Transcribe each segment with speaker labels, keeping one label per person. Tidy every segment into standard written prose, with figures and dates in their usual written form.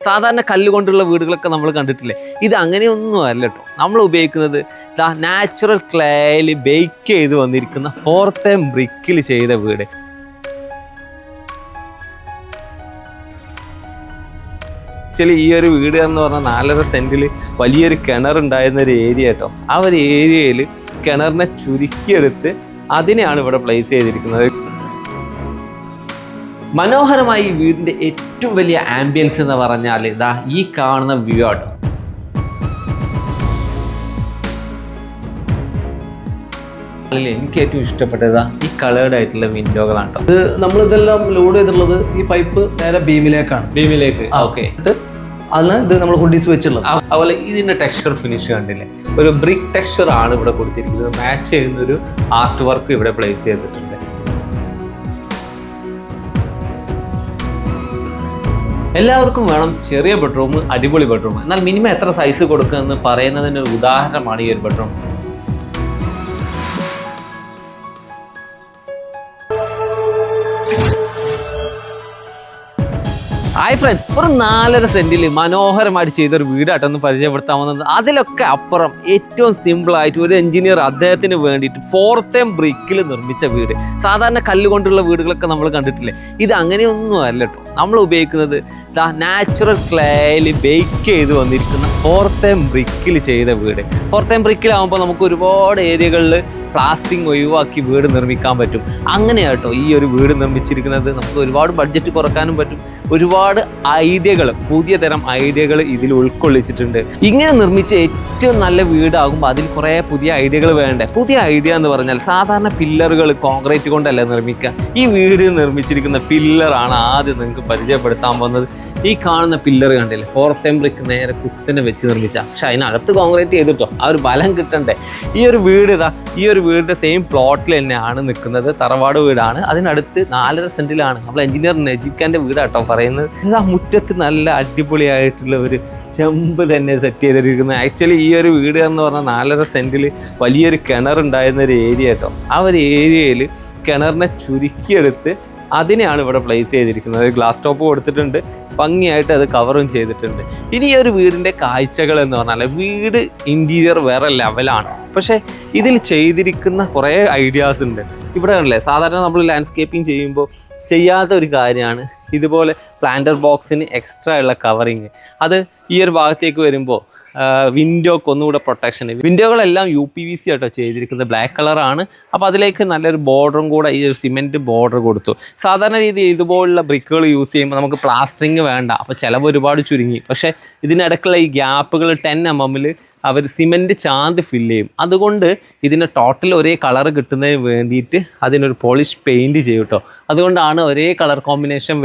Speaker 1: സാധാരണ കല്ലുകൊണ്ടുള്ള വീടുകളൊക്കെ നമ്മൾ കണ്ടിട്ടില്ലേ? ഇത് അങ്ങനെയൊന്നും അല്ല കേട്ടോ. നമ്മൾ ഉപയോഗിക്കുന്നത് നാച്ചുറൽ ക്ലേയിൽ ബേക്ക് ചെയ്ത് വന്നിരിക്കുന്ന ഫോർത്ത് ബ്രിക്കിൽ ചെയ്ത വീട്. ആക്ച്വലി ഈ ഒരു വീട് എന്ന് പറഞ്ഞാൽ 4.5 സെന്റിൽ വലിയൊരു കിണറുണ്ടായിരുന്ന ഒരു ഏരിയ കേട്ടോ. ആ ഒരു ഏരിയയിൽ കിണറിനെ ചുരുക്കിയെടുത്ത് അതിനെയാണ് ഇവിടെ പ്ലേസ് ചെയ്തിരിക്കുന്നത്. മനോഹരമായി ഈ വീടിൻ്റെ ഏറ്റവും വലിയ ആംബിയൻസ് എന്ന് പറഞ്ഞാൽ ഇതാ ഈ കാണുന്ന വ്യൂ ആട്ടോ. എനിക്ക് ഏറ്റവും ഇഷ്ടപ്പെട്ടത് ഈ കളേർഡ് ആയിട്ടുള്ള വിൻഡോകളാണ് കേട്ടോ.
Speaker 2: ഇത് നമ്മളിതെല്ലാം ലോഡ് ചെയ്തിട്ടുള്ളത് ഈ പൈപ്പ് നേരെ ബീമിലേക്കാണ്.
Speaker 1: ഓക്കെ.
Speaker 2: അന്ന് ഇത് നമ്മൾ ഹുഡീസ് വെച്ചുള്ളത്.
Speaker 1: അതുപോലെ ഇതിന്റെ ടെക്സ്ചർ ഫിനിഷ് കണ്ടില്ലേ, ഒരു ബ്രിക്ക് ടെക്സ്ചർ ആണ് ഇവിടെ കൊടുത്തിരിക്കുന്നത്. മാച്ച് ചെയ്യുന്ന ഒരു ആർട്ട് വർക്ക് ഇവിടെ പ്ലേസ് ചെയ്തിട്ടുണ്ട്. എല്ലാവർക്കും വേണം ചെറിയ ബെഡ്റൂം, അടിപൊളി ബെഡ്റൂം. എന്നാൽ മിനിമം എത്ര സൈസ് കൊടുക്കുമെന്ന് പറയുന്നതിന് ഒരു ഉദാഹരണമാണ് ഈ ഒരു ബെഡ്റൂം. ഹായ് ഫ്രണ്ട്സ്, ഒരു 4.5 സെന്റിൽ മനോഹരമായിട്ട് ചെയ്തൊരു വീടായിട്ടൊന്ന് പരിചയപ്പെടുത്താൻ വന്നത്. അതിലൊക്കെ അപ്പുറം ഏറ്റവും സിമ്പിളായിട്ട് ഒരു എഞ്ചിനീയർ അദ്ദേഹത്തിന് വേണ്ടിയിട്ട് ഫോർത്ത് ബ്രിക്കിൽ നിർമ്മിച്ച വീട്. സാധാരണ കല്ലുകൊണ്ടുള്ള വീടുകളൊക്കെ നമ്മൾ കണ്ടിട്ടില്ലേ? ഇത് അങ്ങനെയൊന്നും അല്ല കേട്ടോ. നമ്മൾ ഉപയോഗിക്കുന്നത് നാച്ചുറൽ ക്ലേയിൽ ബേക്ക് ചെയ്ത് വന്നിരിക്കുന്ന ഫോർത്ത് ബ്രിക്കിൽ ചെയ്ത വീട്. ഫോർത്ത് ബ്രിക്കിലാകുമ്പോൾ നമുക്ക് ഒരുപാട് ഏരിയകളിൽ പ്ലാസ്റ്റിക് ഒഴിവാക്കി വീട് നിർമ്മിക്കാൻ പറ്റും. അങ്ങനെയാട്ടോ ഈ ഒരു വീട് നിർമ്മിച്ചിരിക്കുന്നത്. നമുക്ക് ഒരുപാട് ബഡ്ജറ്റ് കുറക്കാനും പറ്റും. ഒരുപാട് ഐഡിയകൾ, പുതിയ തരം ഐഡിയകൾ ഇതിൽ ഉൾക്കൊള്ളിച്ചിട്ടുണ്ട്. ഇങ്ങനെ നിർമ്മിച്ച ഏറ്റവും നല്ല വീടാകുമ്പോൾ അതിൽ കുറേ പുതിയ ഐഡിയകൾ വേണ്ടേ? പുതിയ ഐഡിയ എന്ന് പറഞ്ഞാൽ സാധാരണ പില്ലറുകൾ കോൺക്രീറ്റ് കൊണ്ടല്ല നിർമ്മിക്കുക. ഈ വീട് നിർമ്മിച്ചിരിക്കുന്ന പില്ലറാണ് ആദ്യം നിങ്ങൾക്ക് പരിചയപ്പെടുത്താൻ പോകുന്നത്. ഈ കാണുന്ന പില്ലർ കണ്ടില്ലേ, ഫോർത്ത് ബ്രിക്ക് നേരെ കുത്തനെ വെച്ച് നിർമ്മിച്ച. പക്ഷെ അതിനകത്ത് കോൺക്രീറ്റ് ചെയ്തിട്ടോ ആ ഒരു ബലം കിട്ടണ്ടേ. ഈ ഒരു വീട് ഈ ഒരു വീടിൻ്റെ സെയിം പ്ലോട്ടിൽ തന്നെയാണ് നിൽക്കുന്നത്. തറവാട് വീടാണ്. അതിനടുത്ത് 4.5 സെന്റിലാണ്. നമ്മൾ എഞ്ചിനീയർ നജീബ് വീടാട്ടോ പറയുന്നത്. ഇത് ആ മുറ്റത്ത് നല്ല അടിപൊളിയായിട്ടുള്ള ഒരു ചെമ്പ് തന്നെ സെറ്റ് ചെയ്തിരിക്കുന്നത്. ആക്ച്വലി ഈ ഒരു വീട് എന്ന് പറഞ്ഞാൽ 4.5 സെന്റിൽ വലിയൊരു കിണറുണ്ടായിരുന്ന ഒരു ഏരിയ കേട്ടോ. ആ ഒരു ഏരിയയിൽ കിണറിനെ ചുരുക്കിയെടുത്ത് അതിനെയാണ് ഇവിടെ പ്ലേസ് ചെയ്തിരിക്കുന്നത്. ഗ്ലാസ് ടോപ്പ് കൊടുത്തിട്ടുണ്ട്, ഭംഗിയായിട്ട് അത് കവറും ചെയ്തിട്ടുണ്ട്. ഇനി ഈ ഒരു വീടിൻ്റെ കാഴ്ചകൾ എന്ന് പറഞ്ഞാൽ വീട് ഇൻറ്റീരിയർ വേറെ ലെവലാണ്. പക്ഷേ ഇതിൽ ചെയ്തിരിക്കുന്ന കുറേ ഐഡിയാസ് ഉണ്ട്. ഇവിടെ കണ്ടില്ലേ, സാധാരണ നമ്മൾ ലാൻഡ്സ്കേപ്പിംഗ് ചെയ്യുമ്പോൾ ചെയ്യാത്ത ഒരു കാര്യമാണ് ഇതുപോലെ പ്ലാന്റർ ബോക്സിന് എക്സ്ട്രാ ഉള്ള കവറിങ്. അത് ഈ ഒരു ഭാഗത്തേക്ക് വരുമ്പോൾ വിൻഡോക്ക് ഒന്നുകൂടെ പ്രൊട്ടക്ഷൻ. വിൻഡോകളെല്ലാം UPVC ആയിട്ടോ ചെയ്തിരിക്കുന്നത്. ബ്ലാക്ക് കളറാണ്. അപ്പോൾ അതിലേക്ക് നല്ലൊരു ബോർഡറും കൂടെ ഈ ഒരു സിമെൻറ്റ് ബോർഡർ കൊടുത്തു. സാധാരണ രീതി ഇതുപോലുള്ള ബ്രിക്കുകൾ യൂസ് ചെയ്യുമ്പോൾ നമുക്ക് പ്ലാസ്റ്ററിങ് വേണ്ട, അപ്പോൾ ചിലവ് ഒരുപാട് ചുരുങ്ങി. പക്ഷേ ഇതിനിടയ്ക്കുള്ള ഈ ഗ്യാപ്പുകൾ 10 mm അവർ സിമെൻറ്റ് ചാന്ത് ഫില്ല് ചെയ്യും. അതുകൊണ്ട് ഇതിന് ടോട്ടൽ ഒരേ കളർ കിട്ടുന്നതിന് വേണ്ടിയിട്ട് അതിനൊരു പോളിഷ് പെയിൻറ്റ് ചെയ്യും കേട്ടോ. അതുകൊണ്ടാണ് ഒരേ കളർ കോമ്പിനേഷൻ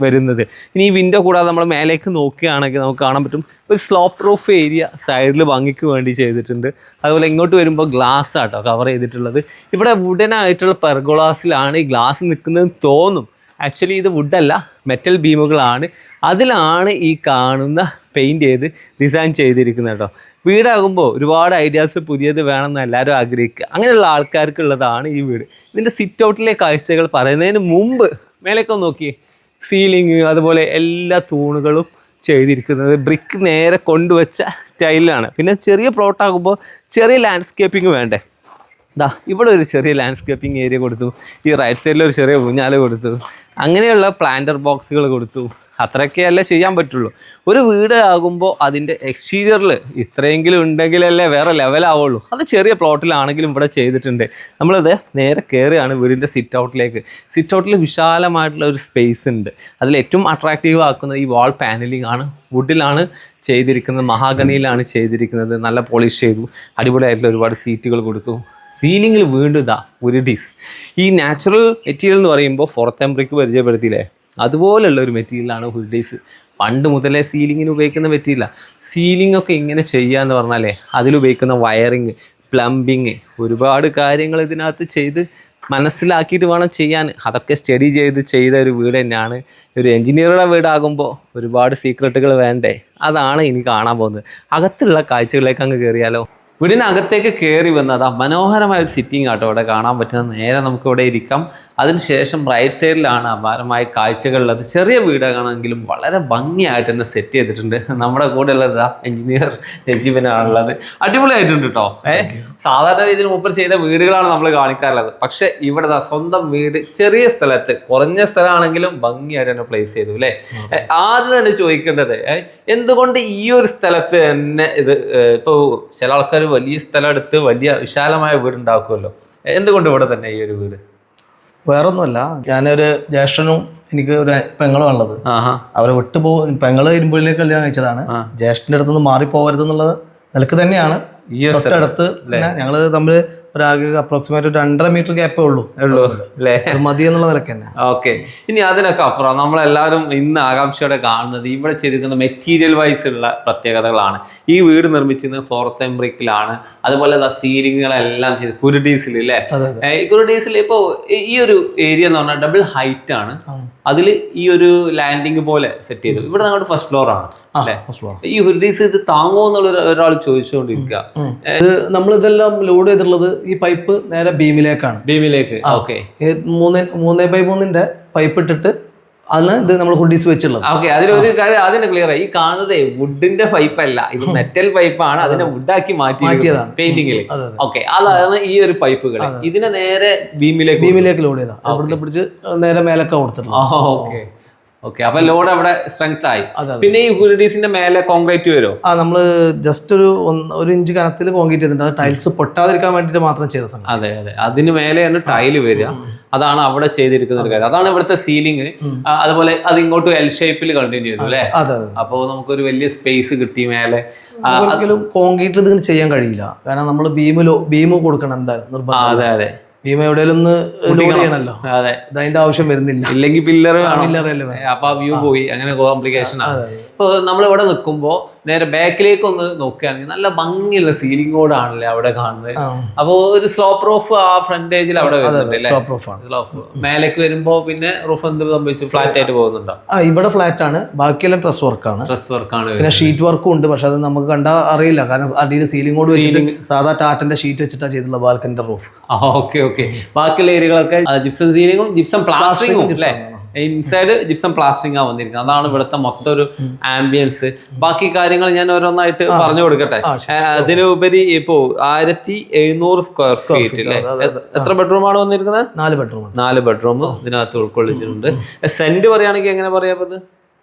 Speaker 1: വരുന്നത്. ഇനി ഈ വിൻഡോ കൂടാതെ നമ്മൾ മേലേക്ക് നോക്കുകയാണെങ്കിൽ നമുക്ക് കാണാൻ പറ്റും ഒരു സ്ലോപ്പ് പ്രൂഫ് ഏരിയ സൈഡിൽ ഭംഗിക്ക് വേണ്ടി ചെയ്തിട്ടുണ്ട്. അതുപോലെ ഇങ്ങോട്ട് വരുമ്പോൾ ഗ്ലാസ് ആട്ടോ കവർ ചെയ്തിട്ടുള്ളത്. ഇവിടെ വുഡനായിട്ടുള്ള പെർഗോളാസിലാണ് ഈ ഗ്ലാസ് നിൽക്കുന്നതെന്ന് തോന്നും. ആക്ച്വലി ഇത് വുഡല്ല, മെറ്റൽ ബീമുകളാണ്. അതിലാണ് ഈ കാണുന്ന പെയിൻറ്റ് ചെയ്ത് ഡിസൈൻ ചെയ്തിരിക്കുന്നത് കേട്ടോ. വീടാകുമ്പോൾ ഒരുപാട് ഐഡിയാസ് പുതിയത് വേണമെന്ന് എല്ലാവരും ആഗ്രഹിക്കുക. അങ്ങനെയുള്ള ആൾക്കാർക്കുള്ളതാണ് ഈ വീട്. ഇതിൻ്റെ സിറ്റ് ഔട്ടിലെ കാഴ്ചകൾ പറയുന്നതിന് മുമ്പ് മേലേക്ക് നോക്കി, സീലിംഗ് അതുപോലെ എല്ലാ തൂണുകളും ചെയ്തിരിക്കുന്നത് ബ്രിക്ക് നേരെ കൊണ്ടുവച്ച സ്റ്റൈലിലാണ്. പിന്നെ ചെറിയ പ്ലോട്ടാകുമ്പോൾ ചെറിയ ലാൻഡ്സ്കേപ്പിംഗ് വേണ്ടേ? ഇവിടെ ഒരു ചെറിയ ലാൻഡ്സ്കേപ്പിംഗ് ഏരിയ കൊടുത്തു. ഈ റൈറ്റ് സൈഡിൽ ഒരു ചെറിയ ഊഞ്ഞാൽ കൊടുത്തു. അങ്ങനെയുള്ള പ്ലാന്റർ ബോക്സുകൾ കൊടുത്തു. അത്രയൊക്കെയല്ലേ ചെയ്യാൻ പറ്റുള്ളൂ. ഒരു വീട് ആകുമ്പോൾ അതിൻ്റെ എക്സ്റ്റീരിയറിൽ ഇത്രയെങ്കിലും ഉണ്ടെങ്കിലല്ലേ വേറെ ലെവലാവുള്ളൂ. അത് ചെറിയ പ്ലോട്ടിലാണെങ്കിലും ഇവിടെ ചെയ്തിട്ടുണ്ട്. നമ്മളത് നേരെ കയറുകയാണ് വീടിൻ്റെ സിറ്റ് ഔട്ടിലേക്ക്. സിറ്റ് ഔട്ടിൽ വിശാലമായിട്ടുള്ള ഒരു സ്പേസ് ഉണ്ട്. അതിൽ ഏറ്റവും അട്രാക്റ്റീവ് ആക്കുന്നത് ഈ വാൾ പാനലിംഗ് ആണ്. വുഡിലാണ് ചെയ്തിരിക്കുന്നത്, മഹാഗണിയിലാണ് ചെയ്തിരിക്കുന്നത്. നല്ല പോളിഷ് ചെയ്തു, അടിപൊളിയായിട്ടുള്ള ഒരുപാട് സീറ്റുകൾ കൊടുത്തു. സീലിങ്ങിൽ വീണ്ടും ഒരു ഡിസ്. ഈ നാച്ചുറൽ മെറ്റീരിയൽ എന്ന് പറയുമ്പോൾ ഫോർത്ത് ബ്രിക്ക് പരിചയപ്പെടുത്തിയില്ലേ, അതുപോലുള്ള ഒരു മെറ്റീരിയലാണ് ഹുഡീസ്. പണ്ട് മുതലേ സീലിങ്ങിന് ഉപയോഗിക്കുന്ന മെറ്റീരിയലാണ്. സീലിംഗ് ഒക്കെ ഇങ്ങനെ ചെയ്യുക എന്ന് പറഞ്ഞാലേ അതിലുപയോഗിക്കുന്ന വയറിങ്, പ്ലംബിങ്, ഒരുപാട് കാര്യങ്ങൾ ഇതിനകത്ത് ചെയ്ത് മനസ്സിലാക്കിയിട്ട് വേണം ചെയ്യാൻ. അതൊക്കെ സ്റ്റഡി ചെയ്ത ഒരു വീട് തന്നെയാണ്. ഒരു എൻജിനീയറുടെ വീടാകുമ്പോൾ ഒരുപാട് സീക്രട്ടുകൾ വേണ്ടേ? അതാണ് ഇനി കാണാൻ പോകുന്നത്. അകത്തുള്ള കാഴ്ചകളിലേക്ക് അങ്ങ് കയറിയാലോ. വീടിനകത്തേക്ക് കയറി വന്നതാ മനോഹരമായ ഒരു സിറ്റിംഗ് ആട്ടോ ഇവിടെ കാണാൻ പറ്റുന്നത്. നേരെ നമുക്ക് ഇവിടെ ഇരിക്കാം. അതിനുശേഷം റൈറ്റ് സൈഡിലാണ് അപാരമായ കാഴ്ചകളുള്ളത്. ചെറിയ വീടാണെങ്കിലും വളരെ ഭംഗിയായിട്ട് തന്നെ സെറ്റ് ചെയ്തിട്ടുണ്ട്. നമ്മുടെ കൂടെ ഉള്ളത് എഞ്ചിനീയർ രജീവനാണുള്ളത്. അടിപൊളിയായിട്ടുണ്ട് കേട്ടോ. സാധാരണ രീതിയിൽ മൂപ്പർ ചെയ്ത വീടുകളാണ് നമ്മൾ കാണിക്കാറുള്ളത്. പക്ഷെ ഇവിടെ സ്വന്തം വീട് ചെറിയ സ്ഥലത്ത്, കുറഞ്ഞ സ്ഥലമാണെങ്കിലും ഭംഗിയായിട്ട് തന്നെ പ്ലേസ് ചെയ്തു അല്ലേ. ആദ്യം തന്നെ ചോദിക്കേണ്ടത് എന്തുകൊണ്ട് ഈ ഒരു സ്ഥലത്ത് തന്നെ ഇത് ഇപ്പോൾ ചില ആൾക്കാർ വലിയ സ്ഥലം എടുത്ത് വലിയ വിശാലമായ വീട് ഉണ്ടാക്കുമല്ലോ, എന്തുകൊണ്ട് ഇവിടെ തന്നെ ഈ ഒരു വീട്?
Speaker 2: വേറൊന്നുമല്ല, ഞാനൊരു ജ്യേഷ്ഠനും എനിക്ക് ഒരു പെങ്ങളും ഉള്ളത്. അവരെ പെങ്ങള് ഇരുമ്പുള്ളിലേക്ക് കല്യാണം കഴിച്ചതാണ്. ജ്യേഷ്ഠന്റെ അടുത്തുനിന്ന് മാറിപ്പോകരുത് എന്നുള്ളത് നിലക്ക് തന്നെയാണ്. തൊട്ടടുത്ത് ഞങ്ങള് തമ്മിൽ ഒരാകെ അപ്രോക്സിമേറ്റ് 2.5 മീറ്റർ ഗ്യാപ്പേ ഉള്ളൂ
Speaker 1: അല്ലേ,
Speaker 2: മതി എന്നുള്ള നിലക്ക് തന്നെ.
Speaker 1: ഓക്കെ. ഇനി അതിനൊക്കെ അപ്പുറം നമ്മളെല്ലാവരും ഇന്ന് ആകാംക്ഷയോടെ കാണുന്നത് ഇവിടെ ചെയ്തിരിക്കുന്ന മെറ്റീരിയൽ വൈസ് ഉള്ള പ്രത്യേകതകളാണ്. ഈ വീട് നിർമ്മിച്ചിരുന്നത് ഫോർത്ത് ബ്രിക്കിലാണ്. അതുപോലെ സീലിങ്ങുകളെല്ലാം ചെയ്ത് കുരുഡീസിൽ അല്ലേ. ഈ കുരുഡീസിൽ ഇപ്പോൾ ഈ ഒരു ഏരിയ എന്ന് പറഞ്ഞാൽ ഡബിൾ ഹൈറ്റ് ആണ്. അതിൽ ഈ ഒരു ലാൻഡിങ് പോലെ സെറ്റ് ചെയ്തു. ഇവിടെ നമ്മുടെ ഫസ്റ്റ് ഫ്ലോർ ആണ് അല്ലേ. ഈ കുരുഡീസ് ഇത് താങ്ങോ എന്നുള്ള ഒരാൾ ചോദിച്ചുകൊണ്ടിരിക്കുക.
Speaker 2: നമ്മളിതെല്ലാം ലോഡ് ചെയ്തിട്ടുള്ളത് ഈ പൈപ്പ് നേരെ ബീമിലേക്കാണ്.
Speaker 1: ബീമിലേക്ക് ഓക്കെ.
Speaker 2: 3x3 പൈപ്പ് ഇട്ടിട്ട് ആണ് ഇത് നമ്മൾ ഹുഡീസ് വെച്ചുള്ളത്.
Speaker 1: ഓക്കെ. അതിലൊരു കാര്യം അതിന് ക്ലിയർ ആയി. ഈ കാണുന്നത് വുഡിന്റെ പൈപ്പ് അല്ല, ഇത് മെറ്റൽ പൈപ്പാണ്. അതിനെ വുഡാക്കി മാറ്റിയതാണ് പെയിന്റിങ്ങിൽ. ഓക്കെ. അതാണ് ഈ ഒരു പൈപ്പുകൾ. ഇതിനെ നേരെ ബീമിലേക്ക്
Speaker 2: ലോഡ് ചെയ്താ അവിടുന്ന് പിടിച്ച് നേരെ മേലൊക്കെ കൊടുത്തിട്ടുണ്ട്.
Speaker 1: Okay okay. അപ്പൊ ലോഡ് അവിടെ സ്ട്രെങ്ത് ആയി. പിന്നെ ഈ ഹുഡീസിന്റെ മേലെ കോൺക്രീറ്റ് വരുമോ?
Speaker 2: നമ്മള് ജസ്റ്റ് ഒരു ഇഞ്ച് കനത്തിൽ കോൺക്രീറ്റ് ചെയ്തിട്ടുണ്ട്. അത് ടൈൽസ് പൊട്ടാതിരിക്കാൻ വേണ്ടിട്ട് മാത്രം ചെയ്ത സംഗതി.
Speaker 1: അതെ അതെ. അതിന് മേലെയാണ് ടൈല് വരിക. അതാണ് അവിടെ ചെയ്തിരിക്കുന്ന ഒരു കാര്യം. അതാണ് ഇവിടുത്തെ സീലിംഗ്. അതുപോലെ അത് ഇങ്ങോട്ട് എൽ ഷേപ്പിൽ കണ്ടിന്യൂ ചെയ്തു അല്ലേ. അപ്പൊ നമുക്കൊരു വലിയ സ്പേസ് കിട്ടി മേലെ.
Speaker 2: ഒരിക്കലും കോൺക്രീറ്റ് ഇതിന് ചെയ്യാൻ കഴിയില്ല. കാരണം നമ്മൾ ബീം കൊടുക്കണം എന്തായാലും നിർബന്ധം.
Speaker 1: അതെ അതെ.
Speaker 2: ഭീമ എവിടെയെങ്കിലും ഒന്ന് ലോഡ് ചെയ്യണല്ലോ.
Speaker 1: അതെ,
Speaker 2: അതിന്റെ ആവശ്യം വരുന്നില്ല.
Speaker 1: ഇല്ലെങ്കിൽ പില്ലർ അപ്പൊ ആ വ്യൂ പോയി. അങ്ങനെ കോംപ്ലിക്കേഷൻ ആണ്. ഇപ്പൊ നമ്മളിവിടെ നിൽക്കുമ്പോ നേരെ ബാക്കിലേക്ക് ഒന്ന് നോക്കുകയാണെങ്കിൽ നല്ല ഭംഗിയുള്ള സീലിംഗ് ബോർഡ് ആണല്ലേ അവിടെ കാണുന്നത്. അപ്പൊ ഒരു സ്ലോപ്പ് റൂഫ് ആ ഫ്രണ്ടേജിൽ അവിടെ വരുന്നുണ്ട്. മേലേക്ക് വരുമ്പോ പിന്നെ റൂഫ് എന്ത് സംഭവിച്ചു? ഫ്ലാറ്റ് ആയിട്ട് പോകുന്നുണ്ടോ?
Speaker 2: ഇവിടെ ഫ്ലാറ്റ് ആണ്, ബാക്കിയെല്ലാം ട്രസ് വർക്കാണ്. പിന്നെ ഷീറ്റ് വർക്കും ഉണ്ട്. പക്ഷെ അത് നമുക്ക് കണ്ടാൽ അറിയില്ല. കാരണം അടിയിൽ സീലിംഗ് ബോർഡ് വെച്ചിട്ട് സാധാ ടാറ്റന്റെ ഷീറ്റ് വെച്ചിട്ടാണ് ചെയ്തിട്ടുള്ള ബാൽക്കണിന്റെ റൂഫ്.
Speaker 1: Okay okay. ബാക്കിയുള്ള ഏരിയകളൊക്കെ ജിപ്സം സീലിംഗും ജിപ്സം പ്ലാസ്റ്ററിംഗും അല്ലേ. ഇൻസൈഡ് ജിപ്സം പ്ലാസ്റ്ററിംഗ് ആ വന്നിരിക്കുന്നത്. അതാണ് ഇവിടുത്തെ മൊത്തം ഒരു ആംബിയൻസ്. ബാക്കി കാര്യങ്ങൾ ഞാൻ ഓരോന്നായിട്ട് പറഞ്ഞു കൊടുക്കട്ടെ. അതിനുപരി ഇപ്പോ 1700 സ്ക്വയർ ഫീറ്റ് അല്ലേ. എത്ര ബെഡ്റൂം ആണ് വന്നിരിക്കുന്നത്? 4 ബെഡ്റൂം ഇതിനകത്ത് ഉൾക്കൊള്ളിച്ചിട്ടുണ്ട്. സെന്റ് പറയുകയാണെങ്കിൽ എങ്ങനെ പറയാപ്പത്?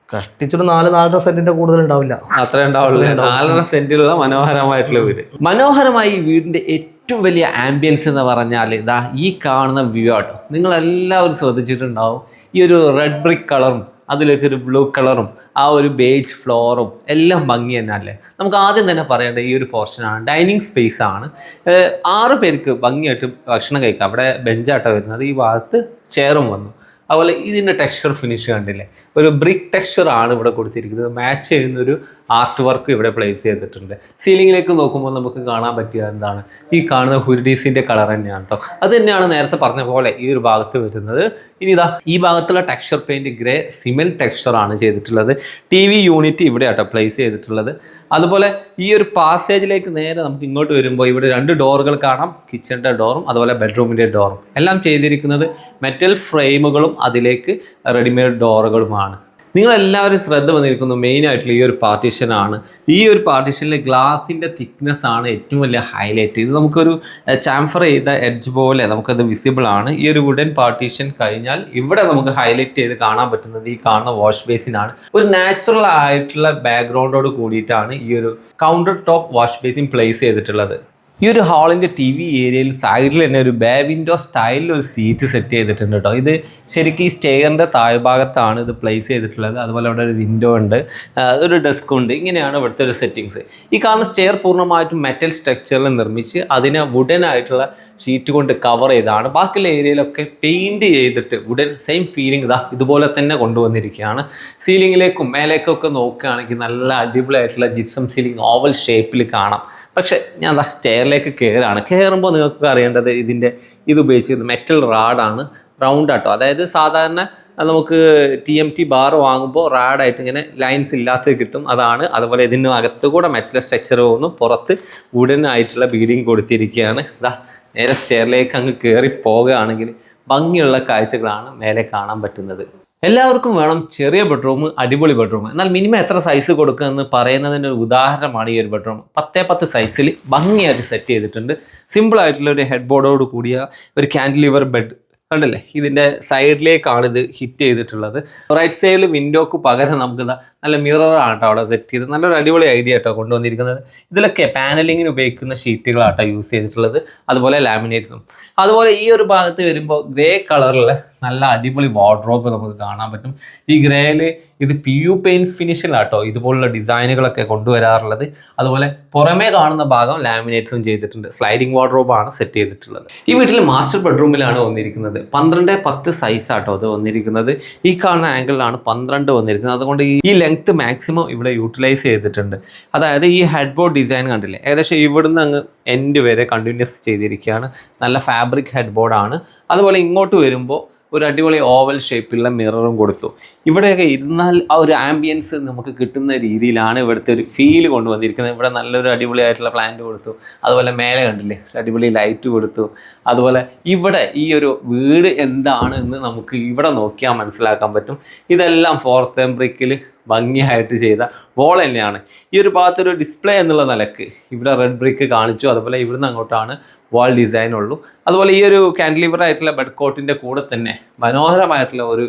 Speaker 2: കഷ്ടിച്ചൊരു 4.5 സെന്റിന്റെ കൂടുതൽ ഉണ്ടാവില്ല.
Speaker 1: അത്ര ഉണ്ടാവുള്ളൂ. 4.5 സെന്റിലുള്ള മനോഹരമായിട്ടുള്ള വീട്. മനോഹരമായി ഈ വീടിന്റെ ഏറ്റവും വലിയ ആംബിയൻസ് എന്ന് പറഞ്ഞാൽ ഇതാ ഈ കാണുന്ന വ്യൂ ആട്ടോ. നിങ്ങളെല്ലാവരും ശ്രദ്ധിച്ചിട്ടുണ്ടാവും. ഈ ഒരു റെഡ് ബ്രിക്ക് കളറും അതിലേക്ക് ഒരു ബ്ലൂ കളറും ആ ഒരു ബേജ് ഫ്ലോറും എല്ലാം ഭംഗി തന്നെ അല്ലേ. നമുക്ക് ആദ്യം തന്നെ പറയേണ്ടത് ഈ ഒരു പോർഷനാണ്. ഡൈനിങ് സ്പേസ് ആണ്. 6 പേർക്ക് ഭംഗിയായിട്ട് ഭക്ഷണം കഴിക്കാം. അവിടെ ബെഞ്ചാട്ടോ വരുന്നത്. ഈ ഭാഗത്ത് ചെയറും വന്നു. അതുപോലെ ഇതിൻ്റെ ടെക്സ്ചർ ഫിനിഷ് കണ്ടില്ലേ, ഒരു ബ്രിക്ക് ടെക്സ്ചർ ആണ് ഇവിടെ കൊടുത്തിരിക്കുന്നത്. മാച്ച് ചെയ്യുന്നൊരു ആർട്ട് വർക്ക് ഇവിടെ പ്ലേസ് ചെയ്തിട്ടുണ്ട്. സീലിങ്ങിലേക്ക് നോക്കുമ്പോൾ നമുക്ക് കാണാൻ പറ്റിയ എന്താണ്, ഈ കാണുന്ന ഹുഡീസിൻ്റെ കളർ തന്നെയാണ് കേട്ടോ. അത് തന്നെയാണ് നേരത്തെ പറഞ്ഞ പോലെ ഈ ഒരു ഭാഗത്ത് വരുന്നത്. ഇനി ഇതാ ഈ ഭാഗത്തുള്ള ടെക്സ്ചർ പെയിൻറ്റ് ഗ്രേ സിമെൻറ്റ് ടെക്സ്ചറാണ് ചെയ്തിട്ടുള്ളത്. TV യൂണിറ്റ് ഇവിടെ ആട്ടോ പ്ലേസ് ചെയ്തിട്ടുള്ളത്. അതുപോലെ ഈ ഒരു പാസേജിലേക്ക് നേരെ നമുക്ക് ഇങ്ങോട്ട് വരുമ്പോൾ ഇവിടെ 2 ഡോറുകൾ കാണാം. കിച്ചണിൻ്റെ ഡോറും അതുപോലെ ബെഡ്റൂമിൻ്റെ ഡോറും എല്ലാം ചെയ്തിരിക്കുന്നത് മെറ്റൽ ഫ്രെയിമുകളും അതിലേക്ക് റെഡിമെയ്ഡ് ഡോറുകളുമാണ്. നിങ്ങളെല്ലാവരും ശ്രദ്ധ വന്നിരിക്കുന്നു മെയിനായിട്ടുള്ള ഈ ഒരു പാർട്ടീഷനാണ്. ഈ ഒരു പാർട്ടീഷനിൽ ഗ്ലാസിൻ്റെ തിക്നെസ് ആണ് ഏറ്റവും വലിയ ഹൈലൈറ്റ്. ഇത് നമുക്കൊരു ചാംഫർ ചെയ്ത എഡ്ജ് പോലെ നമുക്കത് വിസിബിൾ ആണ്. ഈ ഒരു വുഡൻ പാർട്ടീഷൻ കഴിഞ്ഞാൽ ഇവിടെ നമുക്ക് ഹൈലൈറ്റ് ചെയ്ത് കാണാൻ പറ്റുന്നത് ഈ കാണുന്ന വാഷ് ബേസിനാണ്. ഒരു നാച്ചുറൽ ആയിട്ടുള്ള ബാക്ക്ഗ്രൗണ്ടോട് കൂടിയിട്ടാണ് ഈ ഒരു counter top wash basin place ചെയ്തിട്ടുള്ളത്. ഈ ഒരു ഹാളിൻ്റെ TV ഏരിയയിൽ സൈഡിൽ തന്നെ ഒരു ബേ വിൻഡോ സ്റ്റൈലിൽ ഒരു സീറ്റ് സെറ്റ് ചെയ്തിട്ടുണ്ട് കേട്ടോ. ഇത് ശരിക്കും ഈ സ്റ്റെയറിൻ്റെ താഴ്ഭാഗത്താണ് ഇത് പ്ലേസ് ചെയ്തിട്ടുള്ളത്. അതുപോലെ അവിടെ ഒരു വിൻഡോ ഉണ്ട്, ഒരു ഡെസ്ക് ഉണ്ട്. ഇങ്ങനെയാണ് ഇവിടുത്തെ ഒരു സെറ്റിങ്സ്. ഈ കാണുന്ന സ്റ്റെയർ പൂർണ്ണമായിട്ടും മെറ്റൽ സ്ട്രക്ചറിൽ നിർമ്മിച്ച് അതിനെ വുഡൻ ആയിട്ടുള്ള ഷീറ്റ് കൊണ്ട് കവർ ചെയ്താണ്. ബാക്കിയുള്ള ഏരിയയിലൊക്കെ പെയിൻറ് ചെയ്തിട്ട് വുഡൻ സെയിം ഫീലിംഗ് ഇതാ ഇതുപോലെ തന്നെ കൊണ്ടുവന്നിരിക്കുകയാണ്. സീലിങ്ങിലേക്കും മേലേക്കൊക്കെ നോക്കുകയാണെങ്കിൽ നല്ല അടിപൊളിയായിട്ടുള്ള ജിപ്സം സീലിംഗ് ഓവൽ ഷേപ്പിൽ കാണാം. പക്ഷേ ഞാൻ സ്റ്റെയറിലേക്ക് കയറുമ്പോൾ നിങ്ങൾക്ക് അറിയേണ്ടത് ഇത് ഉപയോഗിച്ചിരുന്നത് മെറ്റൽ റാഡാണ്. റൗണ്ട് ആട്ടോ. അതായത് സാധാരണ നമുക്ക് TMT ബാർ വാങ്ങുമ്പോൾ റാഡായിട്ട് ഇങ്ങനെ ലൈൻസ് ഇല്ലാത്തത് കിട്ടും, അതാണ്. അതുപോലെ ഇതിന് അകത്തുകൂടെ മെറ്റൽ സ്ട്രക്ചർ പോകുന്നു, പുറത്ത് വുഡൻ ആയിട്ടുള്ള ബീഡിങ് കൊടുത്തിരിക്കുകയാണ്. ഇതാ നേരെ സ്റ്റെയറിലേക്ക് അങ്ങ് കയറി പോകുകയാണെങ്കിൽ ഭംഗിയുള്ള കാഴ്ചകളാണ് മേലെ കാണാൻ പറ്റുന്നത്. എല്ലാവർക്കും വേണം ചെറിയ ബെഡ്റൂം, അടിപൊളി ബെഡ്റൂം. എന്നാൽ മിനിമം എത്ര സൈസ് കൊടുക്കുക എന്ന് പറയുന്നതിൻ്റെ ഒരു ഉദാഹരണമാണ് ഈ ഒരു ബെഡ്റൂം. 10x10 സൈസിൽ ഭംഗിയായിട്ട് സെറ്റ് ചെയ്തിട്ടുണ്ട്. സിമ്പിളായിട്ടുള്ള ഒരു ഹെഡ് ബോർഡോട് കൂടിയ ഒരു ക്യാൻഡിലിവർ ബെഡ് കണ്ടല്ലേ. ഇതിൻ്റെ സൈഡിലേക്കാണ് ഇത് ഹിറ്റ് ചെയ്തിട്ടുള്ളത്. റൈറ്റ് സൈഡിൽ വിൻഡോക്ക് പകരം നമുക്ക് നല്ല മിററാണ് കേട്ടോ അവിടെ സെറ്റ് ചെയ്ത്. നല്ലൊരു അടിപൊളി ഐഡിയ കേട്ടോ കൊണ്ടുവന്നിരിക്കുന്നത്. ഇതിലൊക്കെ പാനലിങ്ങിന് ഉപയോഗിക്കുന്ന ഷീറ്റുകളാട്ടോ യൂസ് ചെയ്തിട്ടുള്ളത്, അതുപോലെ ലാമിനേറ്റ്സും. അതുപോലെ ഈ ഒരു ഭാഗത്ത് വരുമ്പോൾ ഗ്രേ കളറിലുള്ള നല്ല അടിപൊളി വാർഡ്രോബ് നമുക്ക് കാണാൻ പറ്റും. ഈ ഗ്രേയിൽ ഇത് PU പെയിൻറ്റ് ഫിനിഷിലാട്ടോ ഇതുപോലുള്ള ഡിസൈനുകളൊക്കെ കൊണ്ടുവരാറുള്ളത്. അതുപോലെ പുറമേ കാണുന്ന ഭാഗം ലാമിനേറ്റ്സും ചെയ്തിട്ടുണ്ട്. സ്ലൈഡിങ് വാർഡ്രോബാണ് സെറ്റ് ചെയ്തിട്ടുള്ളത്. ഈ വീട്ടിൽ മാസ്റ്റർ ബെഡ്റൂമിലാണ് വന്നിരിക്കുന്നത്. 12x10 സൈസാട്ടോ അത് വന്നിരിക്കുന്നത്. ഈ കാണുന്ന ആംഗിളിലാണ് 12 വന്നിരിക്കുന്നത്. അതുകൊണ്ട് ഈ ലെങ്ത് മാക്സിമം ഇവിടെ യൂട്ടിലൈസ് ചെയ്തിട്ടുണ്ട്. അതായത് ഈ ഹെഡ് ബോർഡ് ഡിസൈൻ കണ്ടില്ലേ, ഏകദേശം ഇവിടുന്ന് അങ്ങ് എൻഡ് വരെ കണ്ടിന്യൂസ് ചെയ്തിരിക്കുകയാണ്. നല്ല ഫാബ്രിക് ഹെഡ് ബോർഡാണ്. അതുപോലെ ഇങ്ങോട്ട് വരുമ്പോൾ ഒരു അടിപൊളി ഓവൽ ഷേപ്പിലുള്ള മിററും കൊടുത്തു. ഇവിടെയൊക്കെ ഇരുന്നാൽ ആ ഒരു ആംബിയൻസ് നമുക്ക് കിട്ടുന്ന രീതിയിലാണ് ഇവിടുത്തെ ഒരു ഫീൽ കൊണ്ടുവന്നിരിക്കുന്നത്. ഇവിടെ നല്ലൊരു അടിപൊളിയായിട്ടുള്ള പ്ലാന്റ് കൊടുത്തു. അതുപോലെ മേലെ കണ്ടില്ലേ അടിപൊളി ലൈറ്റ് കൊടുത്തു. അതുപോലെ ഇവിടെ ഈ ഒരു വീട് എന്താണ് എന്ന് നമുക്ക് ഇവിടെ നോക്കിയാൽ മനസ്സിലാക്കാൻ പറ്റും. ഇതെല്ലാം ഫോർത്ത് ബ്രിക്കിൽ ഭംഗിയായിട്ട് ചെയ്ത വോൾ തന്നെയാണ്. ഈ ഒരു ഭാഗത്തൊരു ഡിസ്പ്ലേ എന്നുള്ള നിലക്ക് ഇവിടെ റെഡ് ബ്രിക്ക് കാണിച്ചു. അതുപോലെ ഇവിടുന്ന് അങ്ങോട്ടാണ് വാൾ ഡിസൈൻ ഉള്ളൂ. അതുപോലെ ഈ ഒരു കാൻഡിലിവർ ആയിട്ടുള്ള ബെഡ് കോട്ടിൻ്റെ കൂടെ തന്നെ മനോഹരമായിട്ടുള്ള ഒരു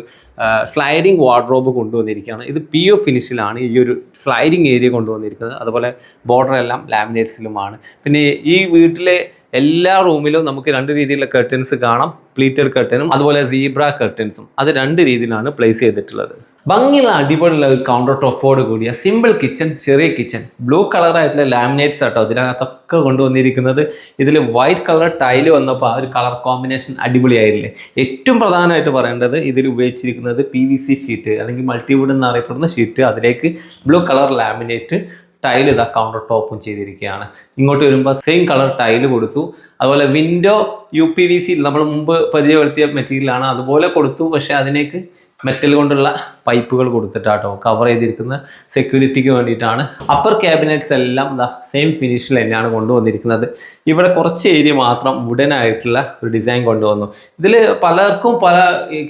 Speaker 1: സ്ലൈഡിങ് വാർഡ്രോബ് കൊണ്ടുവന്നിരിക്കുകയാണ്. ഇത് PU ഫിനിഷിലാണ് ഈ ഒരു സ്ലൈഡിങ് ഏരിയ കൊണ്ടുവന്നിരിക്കുന്നത്. അതുപോലെ ബോർഡർ എല്ലാം ലാമിനേറ്റ്സിലുമാണ്. പിന്നെ ഈ വീട്ടിലെ എല്ലാ റൂമിലും നമുക്ക് 2 രീതിയിലുള്ള കർട്ടൻസ് കാണാം. പ്ലീറ്റഡ് കർട്ടനും അതുപോലെ സീബ്ര കർട്ടൻസും. അത് 2 രീതിയിലാണ് പ്ലേസ് ചെയ്തിട്ടുള്ളത്. ഭംഗിയുള്ള അടിപൊളിയുള്ള ഒരു കൗണ്ടർ ടോപ്പോട് കൂടിയ സിമ്പിൾ കിച്ചൺ, ചെറിയ കിച്ചൺ. ബ്ലൂ കളറായിട്ടുള്ള ലാമിനേറ്റ്സ് ആട്ടോ ഇതിനകത്തൊക്കെ കൊണ്ടുവന്നിരിക്കുന്നത്. ഇതിൽ വൈറ്റ് കളർ ടൈല് വന്നപ്പോൾ ആ ഒരു കളർ കോമ്പിനേഷൻ അടിപൊളിയായില്ലേ. ഏറ്റവും പ്രധാനമായിട്ട് പറയേണ്ടത് ഇതിൽ ഉപയോഗിച്ചിരിക്കുന്നത് PVC ഷീറ്റ് അല്ലെങ്കിൽ മൾട്ടിവുഡ് എന്നറിയപ്പെടുന്ന ഷീറ്റ്. അതിലേക്ക് ബ്ലൂ കളർ ലാമിനേറ്റ് ടൈല് ഇതാ കൗണ്ടർ ടോപ്പും ചെയ്തിരിക്കുകയാണ്. ഇങ്ങോട്ട് വരുമ്പോൾ സെയിം കളർ ടൈല് കൊടുത്തു. അതുപോലെ വിൻഡോ UPVC നമ്മൾ മുമ്പ് പരിചയപ്പെടുത്തിയ മെറ്റീരിയലാണ്, അതുപോലെ കൊടുത്തു. പക്ഷേ അതിലേക്ക് മെറ്റൽ കൊണ്ടുള്ള പൈപ്പുകൾ കൊടുത്തിട്ടാട്ടോ കവർ ചെയ്തിരിക്കുന്ന സെക്യൂരിറ്റിക്ക് വേണ്ടിയിട്ടാണ്. അപ്പർ ക്യാബിനറ്റ്സ് എല്ലാം സെയിം ഫിനിഷിൽ തന്നെയാണ് കൊണ്ടുവന്നിരിക്കുന്നത്. ഇവിടെ കുറച്ച് ഏരിയ മാത്രം വുഡൻ ആയിട്ടുള്ള ഒരു ഡിസൈൻ കൊണ്ടുവന്നു. ഇതിൽ പലർക്കും പല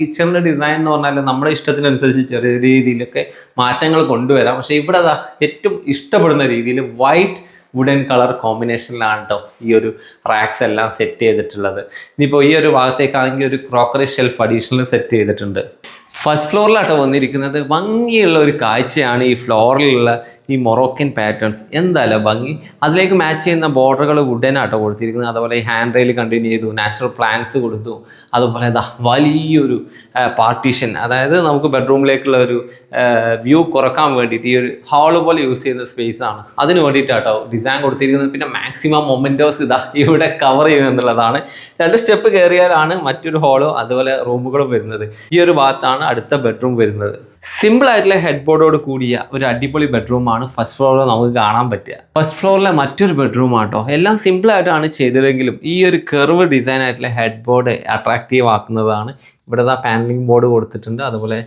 Speaker 1: കിച്ചണിൻ്റെ ഡിസൈൻ എന്ന് പറഞ്ഞാൽ നമ്മുടെ ഇഷ്ടത്തിനനുസരിച്ച് ചെറിയ രീതിയിലൊക്കെ മാറ്റങ്ങൾ കൊണ്ടുവരാം. പക്ഷേ ഇവിടെ ഏറ്റവും ഇഷ്ടപ്പെടുന്ന രീതിയിൽ വൈറ്റ് വുഡൻ കളർ കോമ്പിനേഷനിലാണ് കേട്ടോ ഈ ഒരു റാക്സ് എല്ലാം സെറ്റ് ചെയ്തിട്ടുള്ളത്. ഇനിയിപ്പോൾ ഈ ഒരു ഭാഗത്തേക്കാണെങ്കിൽ ഒരു ക്രോക്കറി ഷെൽഫ് അഡീഷണൽ സെറ്റ് ചെയ്തിട്ടുണ്ട്. ഫസ്റ്റ് ഫ്ലോറിലാട്ടോ വന്നിരിക്കുന്നത്. ഭംഗിയുള്ള ഒരു കാഴ്ചയാണ് ഈ ഫ്ലോറിലുള്ള ഈ മൊറോക്കൻ പാറ്റേൺസ്. എന്തായാലും ഭംഗി. അതിലേക്ക് മാച്ച് ചെയ്യുന്ന ബോർഡറുകൾ വുഡനാട്ടോ കൊടുത്തിരിക്കുന്നത്. അതുപോലെ ഈ ഹാൻഡ് റെയിൽ കണ്ടിന്യൂ ചെയ്തു, നാച്ചുറൽ പ്ലാന്റ്സ് കൊടുത്തു. അതുപോലെ വലിയൊരു പാർട്ടീഷൻ, അതായത് നമുക്ക് ബെഡ്റൂമിലേക്കുള്ള ഒരു വ്യൂ കുറക്കാൻ വേണ്ടിയിട്ട് ഈ ഒരു ഹാള് പോലെ യൂസ് ചെയ്യുന്ന സ്പേസ് ആണ്. അതിന് വേണ്ടിയിട്ടാട്ടോ ഡിസൈൻ കൊടുത്തിരിക്കുന്നത്. പിന്നെ മാക്സിമം മൊമെൻറ്റോസ് ഇവിടെ കവർ ചെയ്യുക എന്നുള്ളതാണ്. 2 സ്റ്റെപ്പ് കയറിയാലാണ് മറ്റൊരു ഹാളോ അതുപോലെ റൂമുകളും വരുന്നത്. ഈ ഒരു ഭാഗത്താണ് അടുത്ത ബെഡ്റൂം വരുന്നത്. സിമ്പിൾ ആയിട്ടുള്ള ഹെഡ് ബോർഡോട് കൂടിയ ഒരു അടിപൊളി ബെഡ്റൂമാണ് ഫസ്റ്റ് ഫ്ലോറിൽ നമുക്ക് കാണാൻ പറ്റുക. ഫസ്റ്റ് ഫ്ലോറിലെ മറ്റൊരു ബെഡ്റൂം ആട്ടോ. എല്ലാം സിമ്പിളായിട്ടാണ് ചെയ്തതെങ്കിലും ഈ ഒരു കർവ് ഡിസൈൻ ആയിട്ടുള്ള ഹെഡ് ബോർഡ് അട്രാക്റ്റീവ് ആക്കുന്നതാണ്. ഇവിടെ പാനലിംഗ് ബോർഡ് കൊടുത്തിട്ടുണ്ട്. അതുപോലെ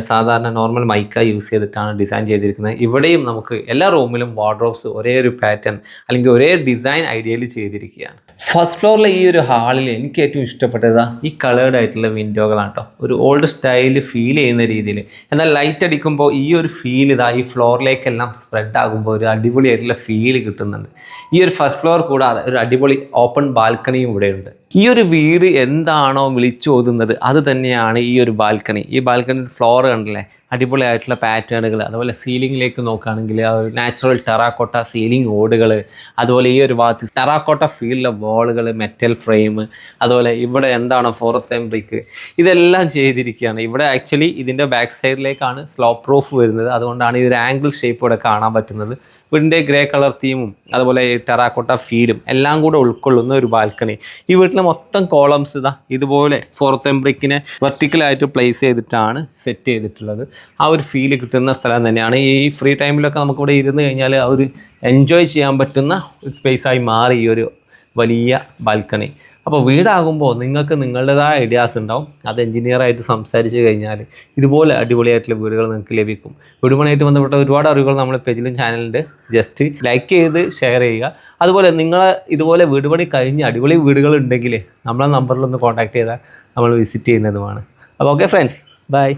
Speaker 1: സാധാരണ നോർമൽ മൈക്ക യൂസ് ചെയ്തിട്ടാണ് ഡിസൈൻ ചെയ്തിരിക്കുന്നത്. ഇവിടെയും നമുക്ക് എല്ലാ റൂമിലും വാർഡ്രോബ്സ് ഒരേ ഒരു പാറ്റേൺ അല്ലെങ്കിൽ ഒരേ ഡിസൈൻ ഐഡിയയിൽ ചെയ്തിരിക്കുകയാണ്. ഫസ്റ്റ് ഫ്ലോറിലെ ഈ ഒരു ഹാളിൽ എനിക്ക് ഏറ്റവും ഇഷ്ടപ്പെട്ടത് ഈ കളേർഡ് ആയിട്ടുള്ള വിൻഡോകളാണ് കേട്ടോ. ഒരു ഓൾഡ് സ്റ്റൈല് ഫീൽ ചെയ്യുന്ന രീതിയിൽ. എന്നാൽ ലൈറ്റ് അടിക്കുമ്പോൾ ഈ ഒരു ഫീൽ ഈ ഫ്ലോറിലേക്കെല്ലാം സ്പ്രെഡ് ആകുമ്പോൾ ഒരു അടിപൊളിയായിട്ടുള്ള ഫീൽ കിട്ടുന്നുണ്ട്. ഈ ഒരു ഫസ്റ്റ് ഫ്ലോർ കൂടാതെ ഒരു അടിപൊളി ഓപ്പൺ ബാൽക്കണിയും ഇവിടെയുണ്ട്. ഈ ഒരു വീട് എന്താണോ വിളിച്ചോതുന്നത് അത് തന്നെയാണ് ഈ ഒരു ബാൽക്കണി. ഈ ബാൽക്കണി ഫ്ലോർ കണ്ടില്ലേ, അടിപൊളിയായിട്ടുള്ള പാറ്റേണുകൾ. അതുപോലെ സീലിങ്ങിലേക്ക് നോക്കുകയാണെങ്കിൽ നാച്ചുറൽ ടെറാക്കോട്ട സീലിംഗ് ഓടുകൾ, അതുപോലെ ഈ ഒരു ഭാഗത്ത് ടെറാക്കോട്ട ഫീൽഡിലെ വോളുകൾ, മെറ്റൽ ഫ്രെയിം, അതുപോലെ ഇവിടെ എന്താണ് ഫോർത്ത് ബ്രിക്ക്, ഇതെല്ലാം ചെയ്തിരിക്കുകയാണ്. ഇവിടെ ആക്ച്വലി ഇതിൻ്റെ ബാക്ക് സൈഡിലേക്കാണ് സ്ലോപ്പ് പ്രൂഫ് വരുന്നത്. അതുകൊണ്ടാണ് ഈ ഒരു ആംഗിൾ ഷേപ്പ് ഇവിടെ കാണാൻ പറ്റുന്നത്. വീടിൻ്റെ ഗ്രേ കളർ തീമും അതുപോലെ ടെറാക്കോട്ട ഫീലും എല്ലാം കൂടെ ഉൾക്കൊള്ളുന്ന ഒരു ബാൽക്കണി. ഈ വീട്ടിലെ മൊത്തം കോളംസ് ഇതുപോലെ ഫോർത്ത് ബ്രിക്കിനെ വെർട്ടിക്കലായിട്ട് പ്ലേസ് ചെയ്തിട്ടാണ് സെറ്റ് ചെയ്തിട്ടുള്ളത്. ആ ഒരു ഫീല് കിട്ടുന്ന സ്ഥലം തന്നെയാണ്. ഈ ഫ്രീ ടൈമിലൊക്കെ നമുക്കിവിടെ ഇരുന്ന് കഴിഞ്ഞാൽ ആ ഒരു എൻജോയ് ചെയ്യാൻ പറ്റുന്ന സ്പേസായി മാറി ഈ ഒരു വലിയ ബാൽക്കണി. അപ്പോൾ വീടാകുമ്പോൾ നിങ്ങൾക്ക് നിങ്ങളുടേതായ ഐഡിയാസ് ഉണ്ടാവും. അത് എഞ്ചിനീയറായിട്ട് സംസാരിച്ച് കഴിഞ്ഞാൽ ഇതുപോലെ അടിപൊളിയായിട്ടുള്ള വീടുകൾ നിങ്ങൾക്ക് ലഭിക്കും. വീടുപണിയായിട്ട് ബന്ധപ്പെട്ട ഒരുപാട് അറിവുകൾ നമ്മുടെ പേജിലും ചാനലുണ്ട്. ജസ്റ്റ് ലൈക്ക് ചെയ്ത് ഷെയർ ചെയ്യുക. അതുപോലെ നിങ്ങൾ ഇതുപോലെ വീട് പണി കഴിഞ്ഞ് അടിപൊളി വീടുകൾ ഉണ്ടെങ്കിൽ നമ്മളെ നമ്പറിലൊന്ന് കോൺടാക്ട് ചെയ്താൽ നമ്മൾ വിസിറ്റ് ചെയ്യുന്നതുമാണ്. അപ്പോൾ ഓക്കെ ഫ്രണ്ട്സ്, ബൈ.